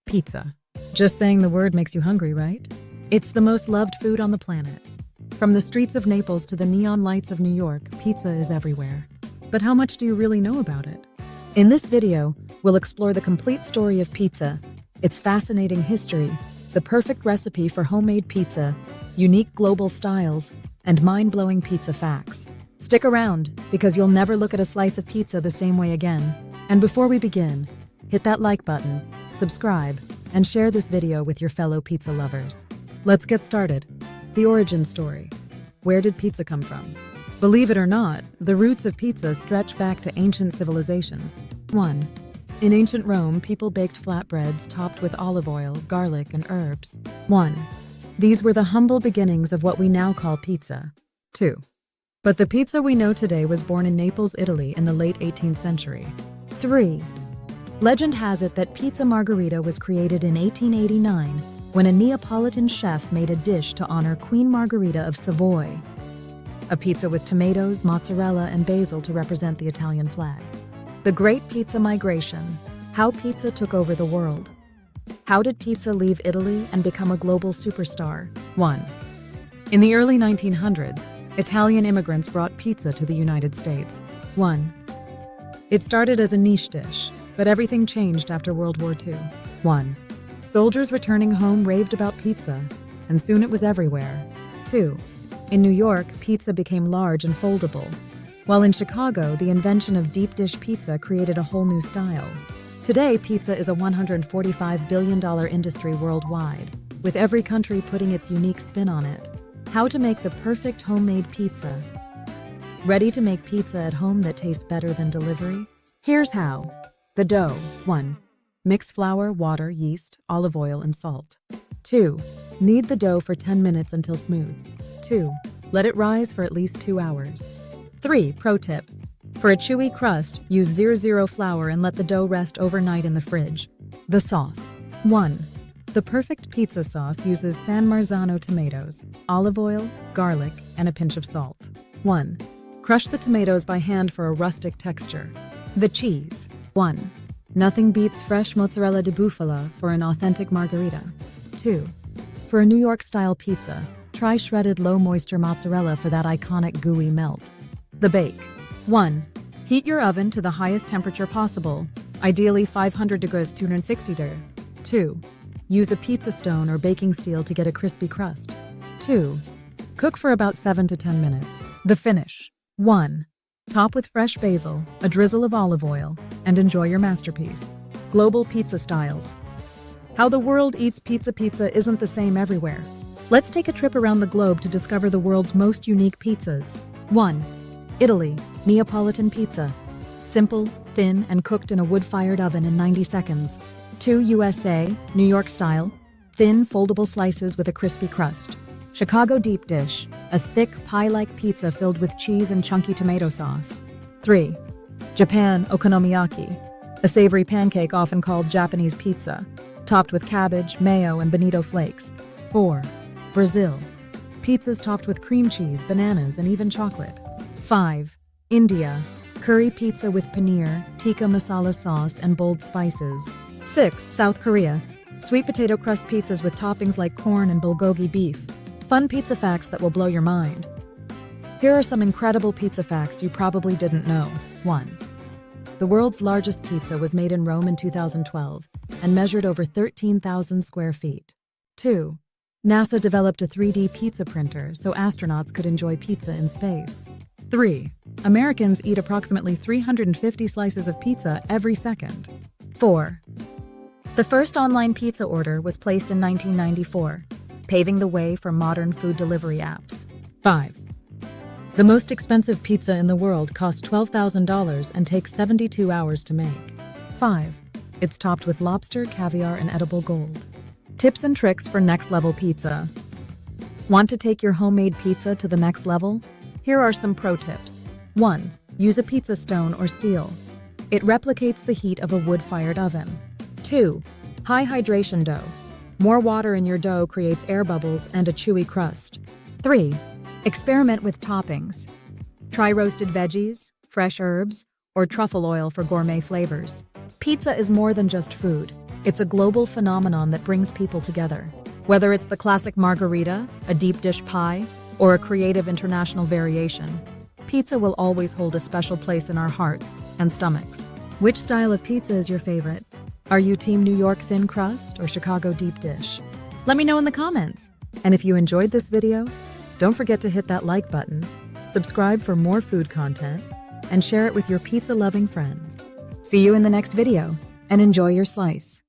Pizza. Just saying the word makes you hungry, right? It's the most loved food on the planet. From the streets of Naples to the neon lights of New York, pizza is everywhere. But how much do you really know about it? In this video, we'll explore the complete story of pizza, its fascinating history, the perfect recipe for homemade pizza, unique global styles, and mind-blowing pizza facts. Stick around, because you'll never look at a slice of pizza the same way again. And before we begin, hit that like button, subscribe, and share this video with your fellow pizza lovers. Let's get started. The origin story. Where did pizza come from? Believe it or not, the roots of pizza stretch back to ancient civilizations. 1. In ancient Rome, people baked flatbreads topped with olive oil, garlic, and herbs. 1. These were the humble beginnings of what we now call pizza. 2. But the pizza we know today was born in Naples, Italy in the late 18th century. 3. Legend has it that pizza margherita was created in 1889 when a Neapolitan chef made a dish to honor Queen Margherita of Savoy. A pizza with tomatoes, mozzarella, and basil to represent the Italian flag. The Great Pizza Migration. How pizza took over the world. How did pizza leave Italy and become a global superstar? 1. In the early 1900s, Italian immigrants brought pizza to the United States. 1. It started as a niche dish, but everything changed after World War II. 1. Soldiers returning home raved about pizza, and soon it was everywhere. 2. In New York, pizza became large and foldable, while in Chicago, the invention of deep dish pizza created a whole new style. Today, pizza is a $145 billion industry worldwide, with every country putting its unique spin on it. How to make the perfect homemade pizza. Ready to make pizza at home that tastes better than delivery? Here's how. The dough. 1. Mix flour, water, yeast, olive oil, and salt. 2. Knead the dough for 10 minutes until smooth. 2. Let it rise for at least 2 hours. 3. Pro tip. For a chewy crust, use 00 flour and let the dough rest overnight in the fridge. The sauce. 1. The perfect pizza sauce uses San Marzano tomatoes, olive oil, garlic, and a pinch of salt. 1. Crush the tomatoes by hand for a rustic texture. The cheese. 1. Nothing beats fresh mozzarella di bufala for an authentic margherita. 2. For a New York-style pizza, try shredded low-moisture mozzarella for that iconic gooey melt. The bake. 1. Heat your oven to the highest temperature possible, ideally 500 degrees 260 degrees. 2. Use a pizza stone or baking steel to get a crispy crust. 2. Cook for about 7 to 10 minutes. The finish. 1. Top with fresh basil, a drizzle of olive oil, and enjoy your masterpiece. Global pizza styles. How the world eats pizza. Pizza isn't the same everywhere. Let's take a trip around the globe to discover the world's most unique pizzas. 1. Italy, Neapolitan pizza. Simple, thin, and cooked in a wood-fired oven in 90 seconds. 2. USA, New York style. Thin, foldable slices with a crispy crust. Chicago deep dish, a thick, pie-like pizza filled with cheese and chunky tomato sauce. 3. Japan, okonomiyaki, a savory pancake often called Japanese pizza, topped with cabbage, mayo, and bonito flakes. 4. Brazil, pizzas topped with cream cheese, bananas, and even chocolate. 5. India, curry pizza with paneer, tikka masala sauce, and bold spices. 6. South Korea, sweet potato crust pizzas with toppings like corn and bulgogi beef. Fun pizza facts that will blow your mind. Here are some incredible pizza facts you probably didn't know. 1. The world's largest pizza was made in Rome in 2012 and measured over 13,000 square feet. 2. NASA developed a 3D pizza printer so astronauts could enjoy pizza in space. 3. Americans eat approximately 350 slices of pizza every second. 4. The first online pizza order was placed in 1994, paving the way for modern food delivery apps. 5. The most expensive pizza in the world costs $12,000 and takes 72 hours to make. 5. It's topped with lobster, caviar, and edible gold. Tips and tricks for next-level pizza. Want to take your homemade pizza to the next level? Here are some pro tips. 1. Use a pizza stone or steel. It replicates the heat of a wood-fired oven. 2. High hydration dough. More water in your dough creates air bubbles and a chewy crust. 3. Experiment with toppings. Try roasted veggies, fresh herbs, or truffle oil for gourmet flavors. Pizza is more than just food. It's a global phenomenon that brings people together. Whether it's the classic margarita, a deep dish pie, or a creative international variation, pizza will always hold a special place in our hearts and stomachs. Which style of pizza is your favorite? Are you Team New York thin crust or Chicago deep dish? Let me know in the comments. And if you enjoyed this video, don't forget to hit that like button, subscribe for more food content, and share it with your pizza-loving friends. See you in the next video, and enjoy your slice.